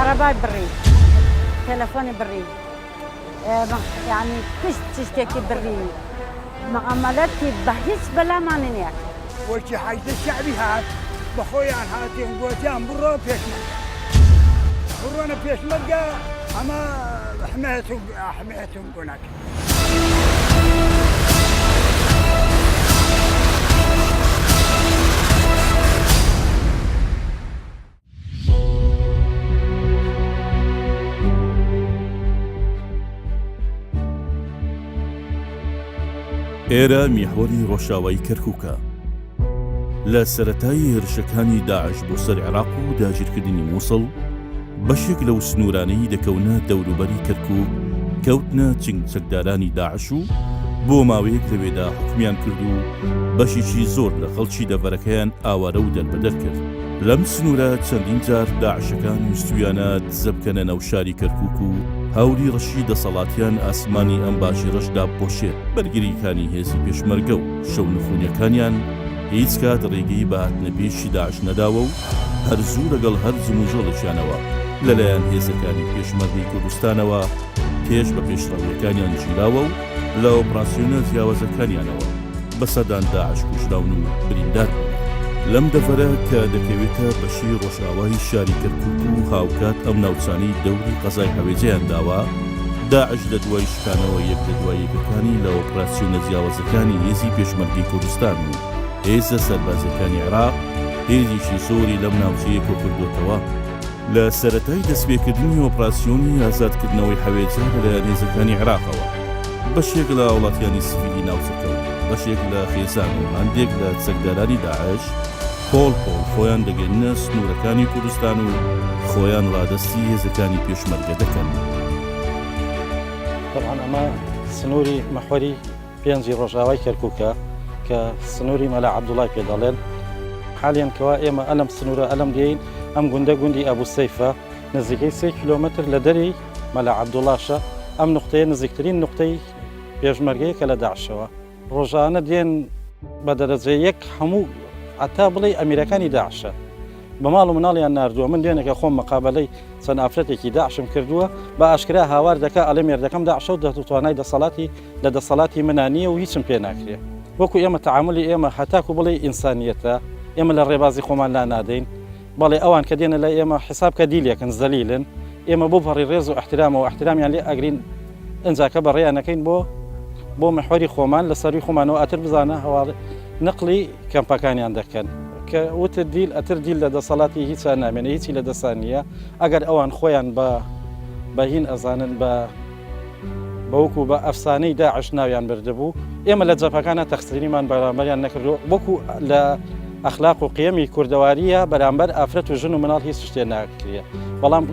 كهرباء بري، تلفوني بري، يعني تشتكي بري، معاملتي بهيج بلا ما ننيك. وشي حاجة الشعبي هات بخويا هاتين قوتيان برو بيشمر برونا بيشمر أما حمايتهم هناك. ئێرە میحوەری ڕۆژاوای کەرکووکە لە سەرەتای هێرشەکانی داعش بۆ سەر عێراق و داگیرکردنی مووسڵ بەشێک لەو سنوورانەی دەکەونە دەوروبەری کەرکووک کەوتنە چنگچەکدارانی داعش و بۆ ماوەیەک لەوێدا حکمیان کرد و بەشێکی زۆر لە خەڵکی دەڤەرەکەیان ئاوارە و دەربەدەر کرد. لەم سنوورە چەندین جار داعشەکان ویستویانە دزە بکەنە ناو شاری کەرکووک و هاوری ڕەشی دەسەڵاتیان ئاسمانی ئەم باژێرەشدا بۆشێت. بەرگریکانی هێزی پێشمەرگە و شەو نفوونیەکانیان هیچ کات ڕێگەی بە هاتنەپێشی داعش نەداوە و هەرزوو لەگەڵ هەر جموژۆڵێکیانەوە لەلایەن هێزەکانی پێشمەرگەی کوردستانەوە پێش بە پێشڕەویەکانیان گیراوە و لە ئۆپراسیۆنە جیاوازەکانیانەوە بەسەدان داعش کوژراون و بریندار بوون. لەم دەڤەرە کە دەکەوێتە بەشی ڕۆژاوای شاری کەرکووک و هاوکات ئەم ناوچانەی دەوری قەزای هەوێجەیان داوە، داعش لە دوای شکانەوە یەک لە دوای یەکەکانی لە ئۆپراسیۆنە جیاوازەکانی هێزی پێشمەرگەی کوردستان و هێزە سەربازەکانی عێراق هێزیشی زۆری لەم ناوچەیە کۆکردوتەوە. لە سەرەتای دەستپێکردنی ئۆپراسیۆنی ئازادکردنەوەی هەوێجە لەلایەن هێزەکانی عێراقەوە بەشێک لە وڵاتیانی سیڤیلی ناوچەکە و بەشێک لە خێزان و هەندێک لە چەکدارانی داعش پۆڵ خۆیان دەگەنە سنوورەکانی کوردستان و خۆیان ڕادەستی هێزەکانی پێشمەرگە دەکەن. طبعا ئەمە سنووری مەحوەری پێنجی ڕۆژاوای کەرکووکە کە سنووری مەلا عەبدوڵای پێ دەڵێن. حالیان کەوا ئێمە ئەلەم سنوورە ئەلەم دێین ئەم گوندە گوندی ئەبوو سەیفە نزیکەی 3 کیلۆمەتر لە دەری مەلا عەبدوڵاشە. ئەم نقطەیە نزیکترین نقطەی پێشمەرگەیە کە لە داعشەوە. ڕۆژانە دێن بە دەرەجەی یەک هەموو ئەتا بڵێ ئەمیرەکانی داعشە بە ماڵ و مناڵیان ناردووە. من دوێنێکە خۆم مەقابلەی چەند ئافرەتێکی داعشم کردووە بە ئاشکرا هاوار دەکا ئەڵێ مێردەکەم داعشە و دەتوانای لە دەسەڵاتی منانیە و هیچم پێ ناکرێ. وەکو ئێمە تەعاملی ئێمە هەتاکو بڵێ ئینسانیەتە، ئێمە لە ڕێبازی خۆمان لا نادەین. بەڵێ ئەوان کە دێنە لە ئێمە حساب کە دیلێکن زەلیلن، ئێمە بۆ پەڕی ڕێز و احترامەوە احترامیان لێ ئەگرین ئەنجاکە بەڕێیانەکەین بۆ محوەری خۆمان لە سەروی خۆمانەوە ئەتر بزانە هەواڵ نقلی کەمپەکانیان دەکەن کە وتر دیل ئەتر دیل لە دەسەڵاتی هیچیان نامێنێ، هیچی لە دەستان نییە. ئەگەر ئەوان خۆیان بە هین ئەزانن بەوەکو بە ئەفسانەی داعش ناویان بردەبوو، ئێمە لە جەپەکانە تەخسیریمان بەرامبەریان نەکردو. وەکو لە ئەخلاق و قیەمی کوردەواریە بەرامبەر ئافرەت و ژن و مناڵ هیچ شتێ ناکرێ. بەڵام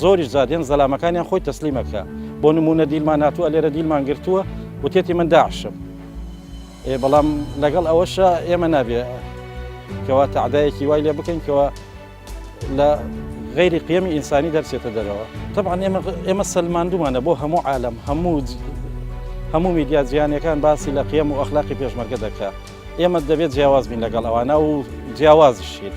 زۆری جادێن زەلامەکانیان خۆی تەسلیمەکە. بۆ نمونە دیلمان هاتووە لێرە دیلمان گرتووە وتێتی من داعشم، بەڵام لەگەڵ ئەوەشە ئێمە نابێ کەوا تەعدایەکی وای لێ بکەین کەوا لە غەیری قیەمی ئینسانی دەرچێتە دەرەوە. طبعا ئێمە سەلماندومانە بۆ هەموو عالەم هەموو میدیا جیهانیەکان باسی لە قیەم و ئەخلاقی پێشمەرگە دەکا. ئێمە دەبێت جیاواز بین لەگەڵ ئەوانە و جیاوازشین.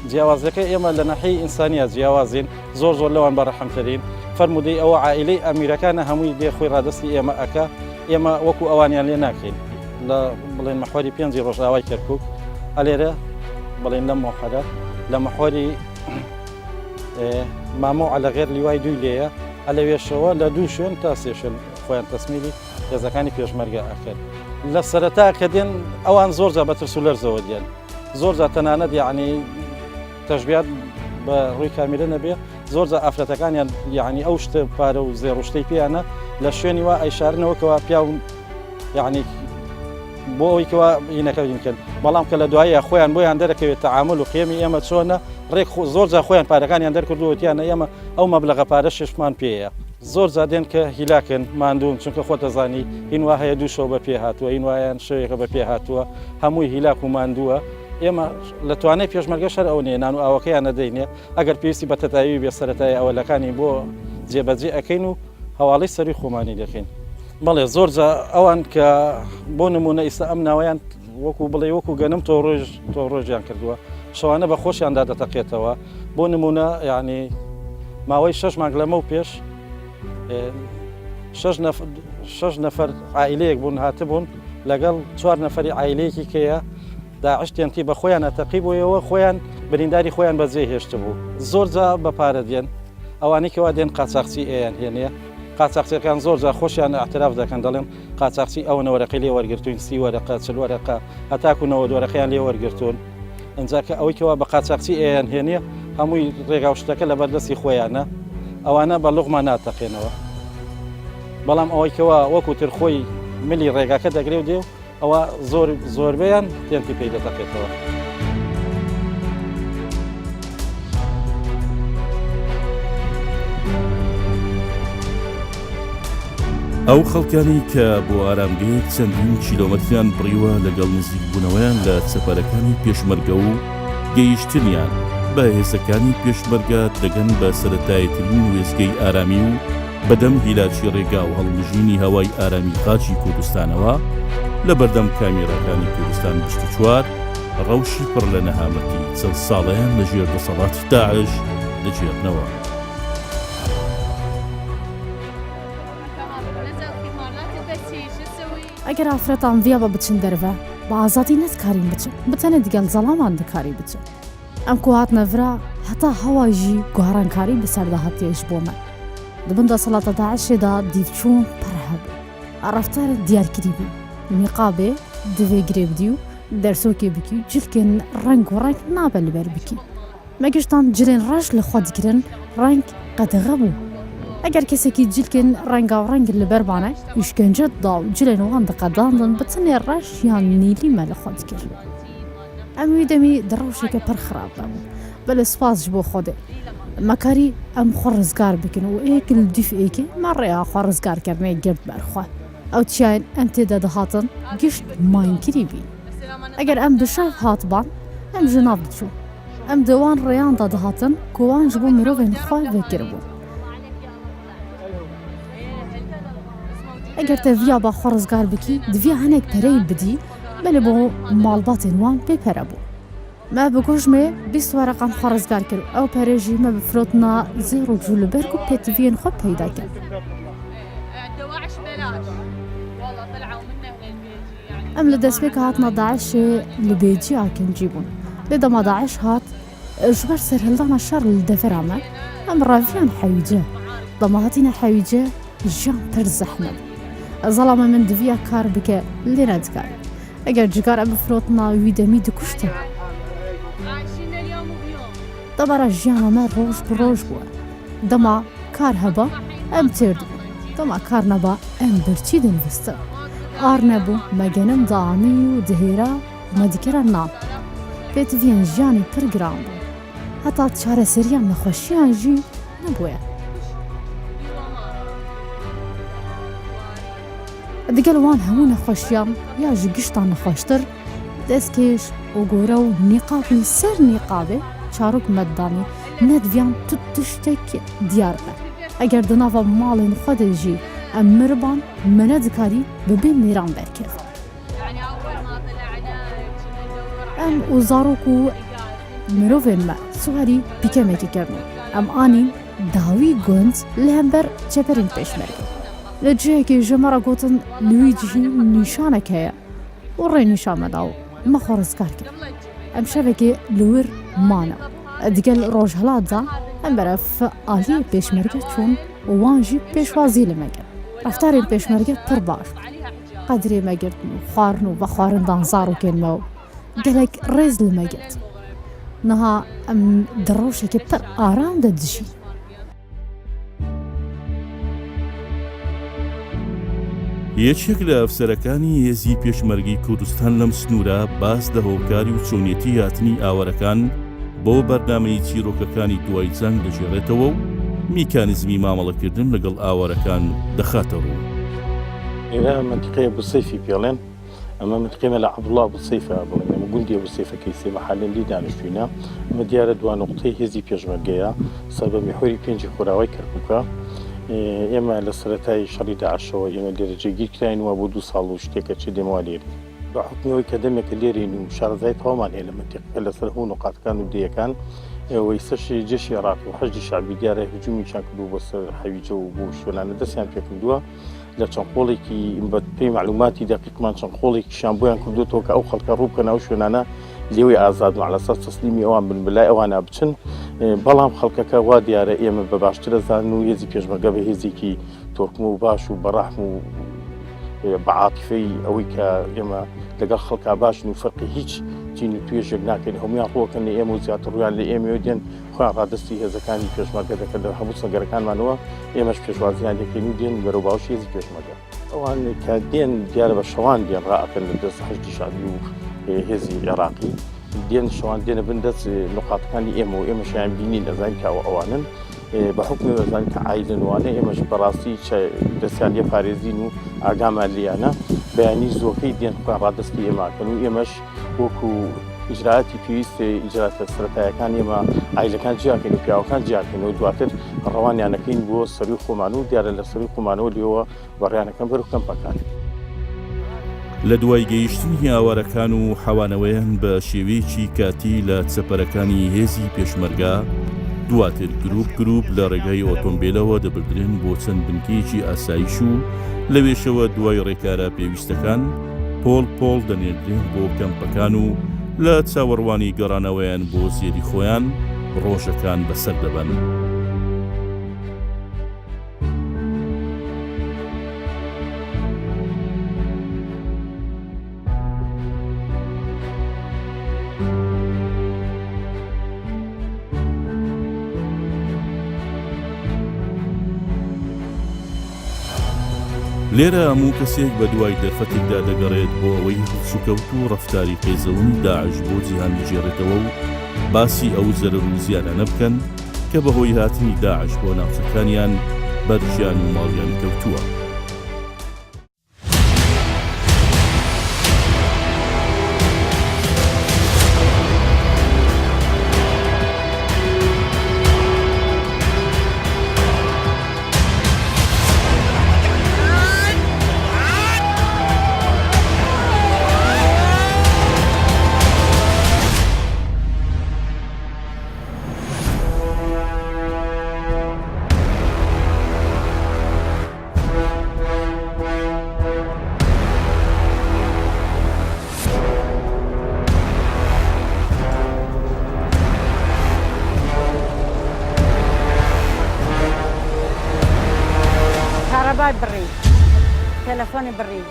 جیاوازەکە ئێمە لە ناحیەی ئینسانیە جیاوازین، زۆر لەوان بەڕەحەمترین. فەرمودەی ئەوە عائیلەی ئەمیرەکانە هەمووی دێ خۆی ڕادستی ئێمە ئەکا، ئێمە وەکو ئەوانیان لێ ناکەین. لە بڵێن مەحوەری پێنجی ڕۆژاوای کەرکووک ئەلێرە بڵێن لەم مۆحەرە لە مەحوەری مامۆ لە غێر لیوای دوی لێیە ئەلەوێشەوە لە دوو شوێن تا سێ شوێن خۆیان تەسمیلی هێزەکانی پێشمەرگە ئەکرد. لە سەرەتا کە دێن ئەوان زۆرجا بە ترس و لەرزەوە دێن، زۆرجا تەنانەت یعنی تەشبیات بە ڕووی کامیرە نەبێ، زۆرجا ئافرەتەکانیان یعنی ئەو شتە پارە و زێڕشتەی پێیانە لە شوێنی وا ئەیشارنەوەکەوە پیاون یعنی بۆ ئەوەی کەوا هینەکە بکەن. بەڵام کە لە دوایە خۆیان بۆیان دەرەکەوێت تەعامل و قیەمی ئێمە چۆنە ڕێک زۆرجا خۆیان پارەکانیان دەرکردووەتیانە ئێمە ئەو مەبلەغە پارە ششمان پێیە. زۆر جادێن کە هیلاکن ماندوون چونکە خۆ دەزانی هین وا هەیە دوو شەو بە پێ هاتووە، هین وایان شەوێکە بە پێ هاتووە، هەمووی هیلاک و ماندووە. ئێمە لە توانای پێشمەرگە شەر ئەو نێنان و ئاوەکەیان نەدەینێ ئەگەر پێویستی بە تەتاوی بێ سەرەتای ئەوەلەکانی بۆ جێبەجێ ئەەکەین و هەواڵی سەری خۆمانی دەکەین. بەڵێ زۆرجا ئەوان کە بۆ نمونە ئیستا ئەم ناوەیان وەکو بڵێ وەکو گەنم تۆ ڕۆژیان کردووە، شەوانە بە خۆشیاندا دەتەقێتەوە. بۆ نمونە یعنی ماوەی 6 مانگ لەمە و پێش 6 نەفەر عائیلەیەک بوون هاتبوون لەگەڵ 4 نەفەری عائیلەیەکی کەیە داعش تێنتی بە خۆیان ئەتەقی بوویەوە خۆیان برینداری خۆیان بەجێ هێشت بوو. زۆر جا بە پارە دێن ئەوانەی کەوا دێن قاچاقچی ئەیان هێنێ قاچاقچیەکان زۆر جا خۆشیان ئاعتراف دەکەن دەڵێن قاچاقچی ئەو نەوەرەقەی لێ وەرگرتوین 30 وەرەقە 40 وەرەقە هەتاکو 90 وەرەقەیان لێ وەرگرتوون. ئەنجا کە ئەوەی کەوا بە قاچاقچی ئەیان هێنێ هەمووی ڕێگا و شتەکە لە بەردەستی خۆیانە ئەوانە بە لوغما ناتەقێنەوە. بەڵام ئەوەی کەوا وەکو تر خۆی ملی ڕێگاکە دەگرێ و دێ و ئەوە زۆربیان تێنتی پێی دەتەقێتەوە. ئەو خەڵکانی کە بۆ ئارامگەیەک چەندین کیلۆمەتریان بڕیوە لەگەڵ نزیک بوونەوەیان لە چەپەرەکانی پێشمەرگە و گەیشتنیان بە هێزەکانی پێشمەرگە دەگەن بە سەرەتایەترین وێستگەی ئارامی و بەدەم هیلاچی ڕێگا و هەڵبژینی هەوای ئارامی خاچی کوردستانەوە لە بەردەم کامێرەکانی کوردستان 24 ڕەوشی پڕ لە نەهامەتی چەند ساڵەیان لەژێر دەسەڵاتی داعش دەجێڕنەوە. ئەگەر ئافرەتان ڤیا بە بچن دەرەوە بە ئازادی نەتکارین بچن بتەنە دیگەڵ زەڵامان دەکاری بچن. ئەم کوهات نەڤرا هەتا هەواژی گوهڕانکاری بەسەرداهاتێش بۆمە دەبن دەسەڵاتە داعشێدا دیرچوون پڕ هەبوو ئەڕەفتارە دیارکری بوو نیقابێ دەوێ گرێ بدی و دەرسۆکێ بکی و جلکێن ڕنگ و ڕنگ نابە لەبەر بکی مەگەشتان جلێن ڕەش لە خۆ دگرن ڕنگ قەدەغە بوو. ئەگەر کەسێکی جلکن ڕەنگا و ڕەنگ لەبەربانە ئیشکەنجەت دا و جلێن وان دەقەداندن بچنێ ڕەش یان نیلیمە لە خۆ دکرد. ئەموی دەمی دڕەوشێکە پڕ خراپە بوو بە لە سوپاسش بۆ خۆدێ مەکاری ئەم خۆ ڕزگار بکن و ئەیەک لە دیفئێکی مەڕێیا خۆ ڕزگارکردنەی گرد بەرخوا ئەو چیان ئەم تێدا دەهاتن گشت ماینکری بین. ئەگەر ئەم بشەف هاتبان ئەم ژناف بچوو ئەم دەوان ڕێیاندا دەهاتن کۆوانج بۆ مرۆڤێن خۆ وێکر بوو. ئەگەر تەڤیا بە خۆ ڕزگار بکی دویا هەنێک پەرەی بدی بەلێ بۆ ماڵباتێن وان پێپەرە بوو. ما بگۆژمێ 20 وەرەقان خۆ ڕزگار کرد ئەو پەرێژی مە بفرۆتنا زێڕ و جوولبەرگ و پێتڤیەن خۆ پەیدا کرد. ئەم لە دەستپێکە هاتنە داعشێ لە بێجی ئاکەنجی بوون لێ دەما داعش هات ژبەر سەرهەڵدانە شەڕ لە دەڤەرامە ئەم ڕاڤیان حەویجە دەما هاتینە حەویجە ژیان پڕ زەحمەت زەڵامە من دویا کار بکە لێ نەدکار ئەگەر جگار ئەم بفرۆتنا وی دەمی دکوشتە دەبارە ژیانەمە ڕۆژ بڕۆژ بووە دەما کار هەبە ئەم تێرد بوو دەما کار نەبا ئەم برچی دەنوویستە ئار نەبوو مەگەنم داانی و دهێرا مەدیکەرە نام پێتڤیان ژیانی پڕ گران بوو هەتا چارەسەریان نەخۆشییان ژی نەبووە. دیگەل وان هەموو نەخۆشیان یا ژ گشتان نەخۆشتر دەستکێش و گۆرە و نیقابی سەر نیقابێ چارۆک مەددانی نەدڤیان تشتێک دیار بە ئەگەر دناوە ماڵێن خۆ دەژی ئەم مربان منە دکاری ببێ نێران بەرکرد. ئەم و زارۆک و مرۆڤێن مە سواری پیکەمێکی کردن ئەم ئانین داوی گوند لە هەمبەر چەپەرین پێشمەرگە لە جەیەکی ژەمەڕە گوتن لویجی نیشانێک هەیە و ڕێ نیشانمەدا و مەخۆ ڕزگار کرد. ئەم شەوێکی لور مانە دیگەل ڕۆژهەڵاتدا ئەم بەرە فعالی پێشمەرگە چوون و وانژی پێشوازی لە مەگەر ڕەفتارێن پێشمەرگە پڕ باش قەدرێ مەگرتن و خواردن و بە خواردندان زاڕوکێنمە و گەلێک ڕێز لە مەگرت نەها ئەم دڕۆشێکی پڕ ئارام دەدژی. یەکێک لە ئەفسەرەکانی هێزی پێشمەرگی کوردستان لەم سنوورە باس دە هۆکاری و چۆنیەتی هاتنی ئاوەرەکان بۆ بەرنامەی چیرۆکەکانی دوای جەنگ دەژێڕێتەوە و میکانیزمی مامەڵەکردن لەگەڵ ئاوەرەکان دەخاتە ڕوو. ئێرە منتیقەیە بوسەیفی پێڵێن ئەمە منتیقەیە لە عەبدوڵڵا بوسەیفە بڵێن ئەمە گوندی بوسەیفەکەی سێ مەحەللی دانیشتووینە ئەمە دیارە دوا نقطەی هێزی پێشمەرگەیە سەبەب میحوری پێنجی خۆراوای کەرکووکە. ئێمە لە سەرەتای شەڕی داعشەوە ئێمە لێرە جێگیر کراین وە بۆ 2 ساڵ و شتێکە چی دێمەوە لێرە بحكم كدمك الليرين وشارزاي طومان إلى منطقة لسره نقاط كانوا ديكان ويسش جيش العراق وحشد الشعبي دياره هجومي شان كدو بس حويجو وشولان دسيان فيكم دوا لشنقولي كي بي معلوماتي دقيق ما شنقولي شامبويان كدو توك أو خلق روب كان أو شونانا ليوي آزاد على أساس تسليمي أوان بالبلاء أوانا بتشن بلام خلقك وادياره إيما بباشتر زانو يزي بيجمع قبل هزي كي توركمو باش وبرحمو بعاطفي أو كيما لقى خلق باش نفرق هيج تيني تويج جناكن هم يقولوا كان إيمو زيات الريال لإيمو يدين خوان رادستي هذا كان فيش ما كذا حبوس نجار كان منوا إيمش فيش وازيان لكن يدين بروباوش يزي فيش ما جا طبعا كدين ديار بالشوان دين رأكن الدرس حج شعبي هزي عراقي دين شوان دين بندس نقاط كان إيمش يعني بيني لزين كأوانن بحكم ذلك عائلة وانا إيمش براسي دسيان يفارزينو أرقام اللي أنا بياني زوكي دين خوان رادستي إيما كانوا إيمش وكو إجراءاتي بيست إجراءات السرطة كان يما عائلة كان جاكين وبيعو كان جاكين ودواتر الرواني أنا كين بو سريخو مانو ديار السريخو مانو اللي هو بريانا كان برو كم بكان لە دوای گەیشتنی هاوارەکان و حەوانەوەیان بە شێوەیەکی کاتی لە چەپەرەکانی هێزی پێشمەرگا دواتر گروپ لە ڕێگای ئۆتۆمبیلەوە دەبردرێن بۆ چەند بنکەیەکی ئاسایش و لەوێشەوە دوای ڕێکارە پێویستەکان پۆڵ دەنێردرێن بۆ کەمپەکان و لە چاوەڕوانی گەڕانەوەیان بۆ زێری خۆیان ڕۆژەکان بەسەر دەبەن. لێرە هەموو کەسێک بە دوای دەرفەتێکدا دەگەڕێت بۆ ئەوەی هەڵسوکەوت و ڕەفتاری قێزەون داعش بۆ جیهان بژێڕێتەوە و باسی ئەو زەرەر و زیانانە بکەن کە بەهۆی هاتنی داعش بۆ ناوچەکانیان بەرژیان و ماڵیان کەوتووە. بري تلفوني بري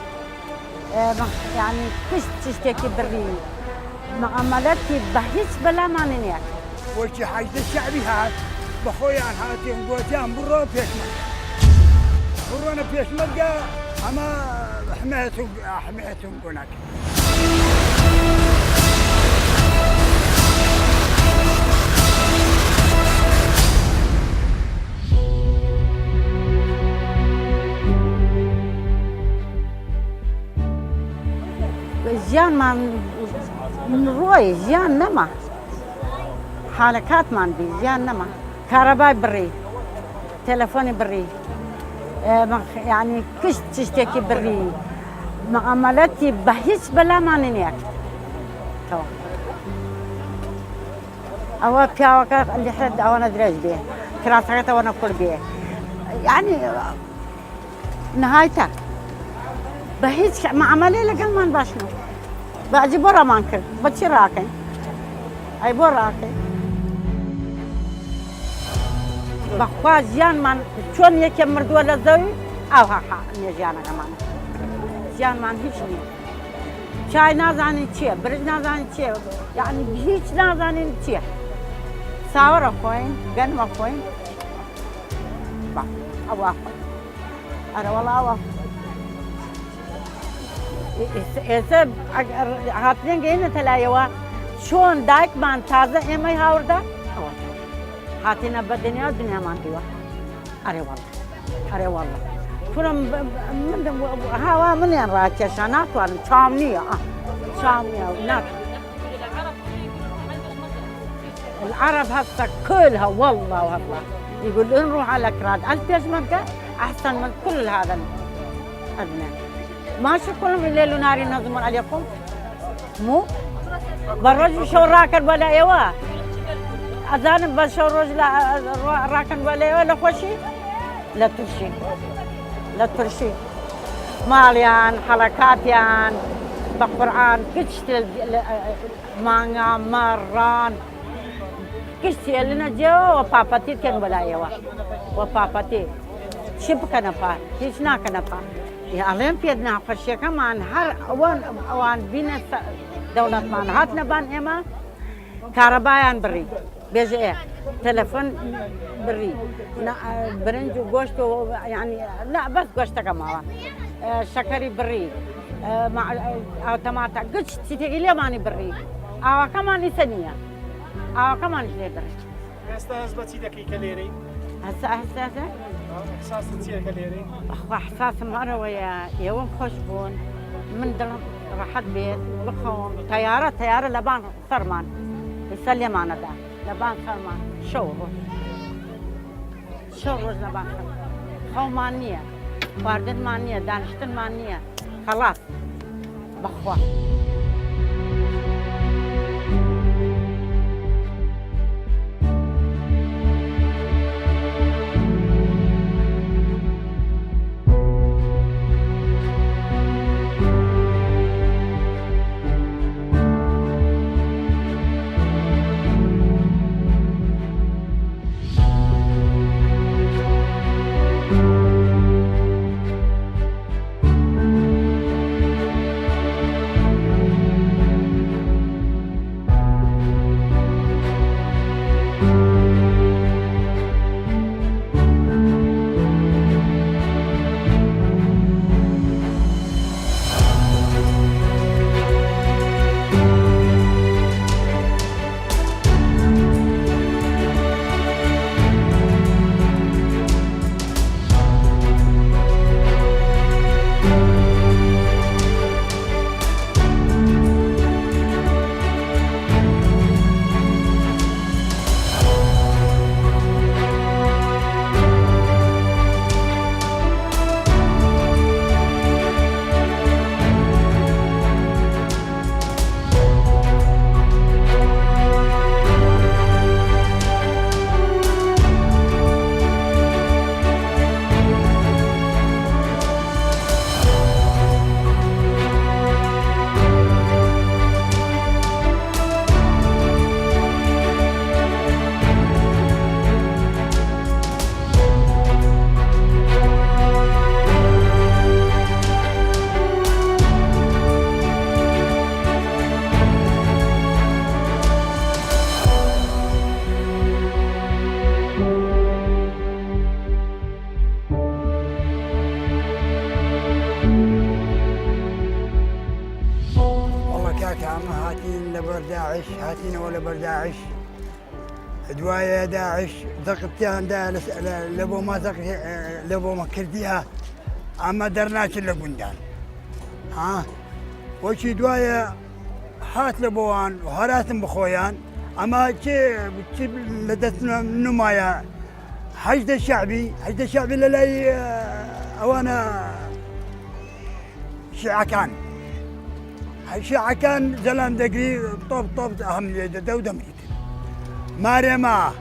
يعني كشت تشتكي بري معاملتي بهيج بلا ما ننيك وشي حاجة الشعبي هاد بخويا عن هاتين قوتيان برو بيشمك برونا بيشمك أما حميتهم قناك جيان من روي جيان نما حركات مان بي جيان نما كهرباء بري تلفوني بري يعني كشت تشتكي بري معاملتي بهيج بلا ما ننيك تو أو بياوكا اللي حد أو أنا درج بيه كراسة وأنا كل بيه يعني نهايتك بهيج معاملة لقل ما نباشنو بعدي برا مانكر بتشي راكن أي برا راكن بخوا زيان من شون يكي مردوه للزوي أو ها نجيانا كمان زيان من هيش نية شاي نازاني تشيه برج نازاني تشيه يعني هيش نازاني تشيه ساور أخوين قنم أخوين أو أخوين أنا والله أو أخوين إذا هاتنين جينا تلايوا شون دايك مان تازة إمي هاوردا هاتنا بدنيا الدنيا مان ديوا أري والله كنا من هوا من راكي شانات وان شامنية وناك العرب هسه كلها والله والله يقول نروح على كراد أنت ايش منك أحسن من كل هذا أدنى ماشي كلهم الليل ونهار ينظمون عليكم مو بالرجل شو راكن ولا ايوه اذان بس شو الرجل راكن ولا ايوه لا خوشي لا ترشي لا ترشي ماليان حركاتيان بقرآن كشت مانغا مران كشت لنا جو وباباتي كان ولا ايوه وباباتي شب كنفا هيشنا كنفا يا علم بيدنا فرشة كمان هر وان بين دولة مان هاتنا بان إما كهرباء بري بيجي تلفون بري برنج وغوشت يعني لا بس غوشت كمان شكري بري مع أو تماتا قلت تيجي ماني بري أو كمان إنسانية أو كمان إيش بري استاذ دقيقة كليري هسا احساس تصير كليري احساس مره ويا يوم خشبون من درم راحت بيت بخون طياره لبان فرمان يسلم انا ده لبان فرمان شو روز لبان فرمان خو مانيه واردن مانيه دانشتن مانيه خلاص بخوا داعش هاتينا ولا برداعش دوايا داعش ذقتيان دا لبو ما ذق لبو ما كرديها اما درناش الا قندان ها وشي دوايا هات لبوان وهراتم بخويان اما شي لدتنا نمايا حشد الشعبي للاي اوانا شعكان شعكان زلام دقري طوب اهم دودة ميت ماريما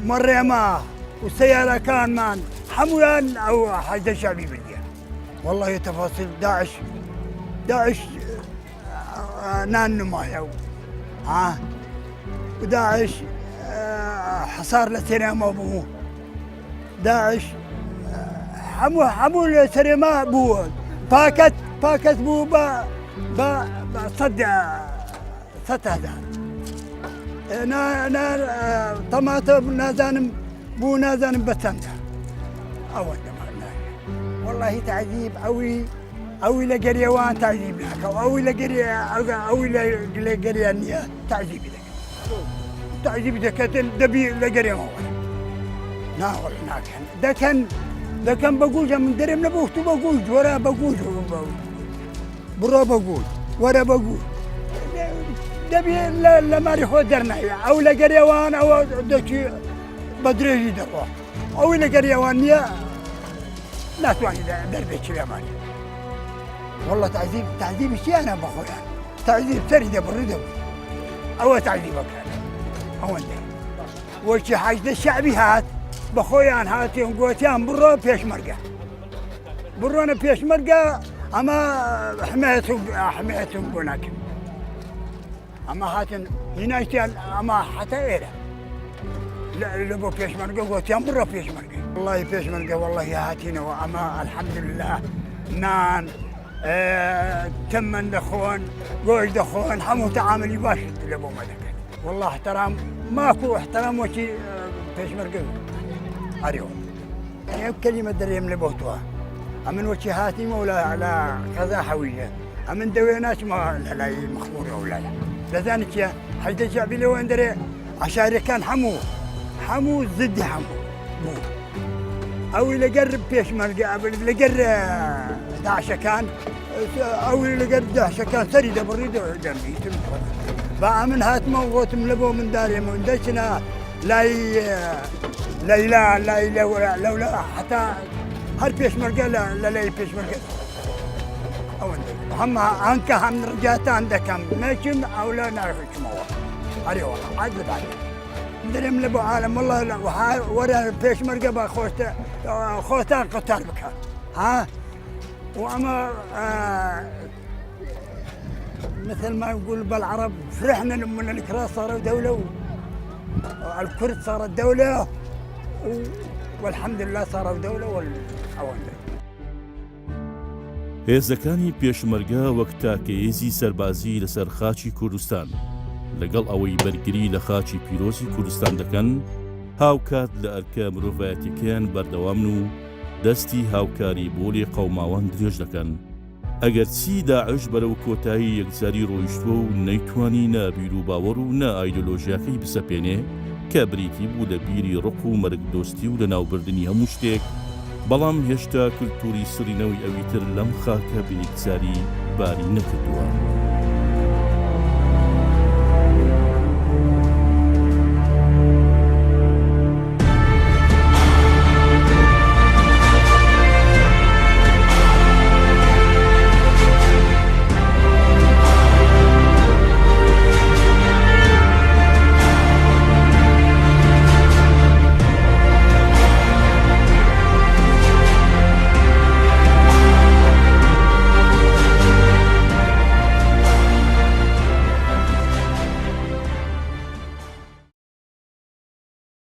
ومريما والسيارة كان مان حمويان او حشد الشعبي بديا والله تفاصيل داعش نان نمايا ها وداعش حصار لسينما بو داعش حمو السينما بو باكت بو با صدع ستهدا انا طماطم نازانم بو نازانم بسمتها اول والله تعذيب اوي لقريوان تعذيب لك اوي لقريانية تعذيب لك تعذيب لك دبي لقريوان لا والله ده كان بقول من درم نبوخت بقول ورا بقول برا بقول ورا بقول دبي لا ما ريحو درنا او لقريوان او دشي بدري دبا او لقريوان يا ناتواني دەربێت لێمانی والله تعذيب شيء بخۆیان تعذيب سەری دەبڕی دەبوو ئەوە تعذيبەکان ئەوەندە وەکی حەجدە شعبی هات بەخۆیان هاتیان گوتیان بڕۆ پێشمەرگە بڕۆنە پێشمەرگە ئەمە حمایەتم بۆ ناکەم ئەمە هاتن هینایتیان ئەمە حتا ئێرە لە بۆ پێشمەرگە گوتیان بڕۆ پێشمەرگە والله پێشمەرگە والله هاتینەوە ئەمە الحەمدلله نان تمن دەخۆن گۆشت دەخۆن هەموو تەعاملی باش لە بۆمە دەکەن والله احترام ماکو احترام وەکی پێشمەرگە ئەرێوە ئەم کەلیمە دەرێم لە بۆ تۆوە ئەمن وەکی هاتیمەوە لە قەزا حەویژە ئەمن دەوێ ناچمەوە لە لای مەخموورەوە لایە دەزانێت چیە حەجدە جابی لەوە ئەندەرێ عەشاریەکان هەموو زدی هەموو بوو ئەوی لەگەر پێشمەرگە لەگەر داعشەکان ئەوی لەگەر داعشەکان سەری دەبڕی دەمبیتم با ئەمن هاتمەوە گۆتم لە بۆ مندارێمە دەچنە لای لەولا حتا هەر پێشمەرگە لە لای پێشمەرگە ئەوەندە هەنکە هەم ڕجاتان دەکەم نەچم ئەو لە ناخچمەوە ئەرێوە عاد لەبارێ درێم لە بۆ عالم والله وەرە پێشمەرگە بە خۆتان قوتار بکە ها وأما مثل ما يقول بالعرب فرحنا لما الكراد صاروا دولة والكرد صارت دولة والحمد لله صاروا دولة والأوان هێزەکانی پێشمەرگە وەک تاکەیەزی سەربازی لەسەر خاچی کوردستان لەگەڵ ئەوەی بەرگری لە خاچی پیرۆزی کوردستان دەکەن هاوکات لە ئەرکە مرۆڤایەتیەکەیان بەردەوامن و دەستی هاوکاری بۆ لێ قەوماوان درێژ دەکەن ئەگەر چی داعش بەرەو کۆتایی یەکجاری ڕۆیشتووە و نەیتوانی نابیر و باوەڕ و نە ئایدۆلۆژیاکەی بسەپێنێ کە بریتی بوو لە بیری ڕق و مەرگدۆستی و لە ناوبردننی هەموو شتێک بەڵام هێشتا کللتوری سڕینەوەی ئەویتر لەم خاکە بە یەکجاری باری نەکردووە.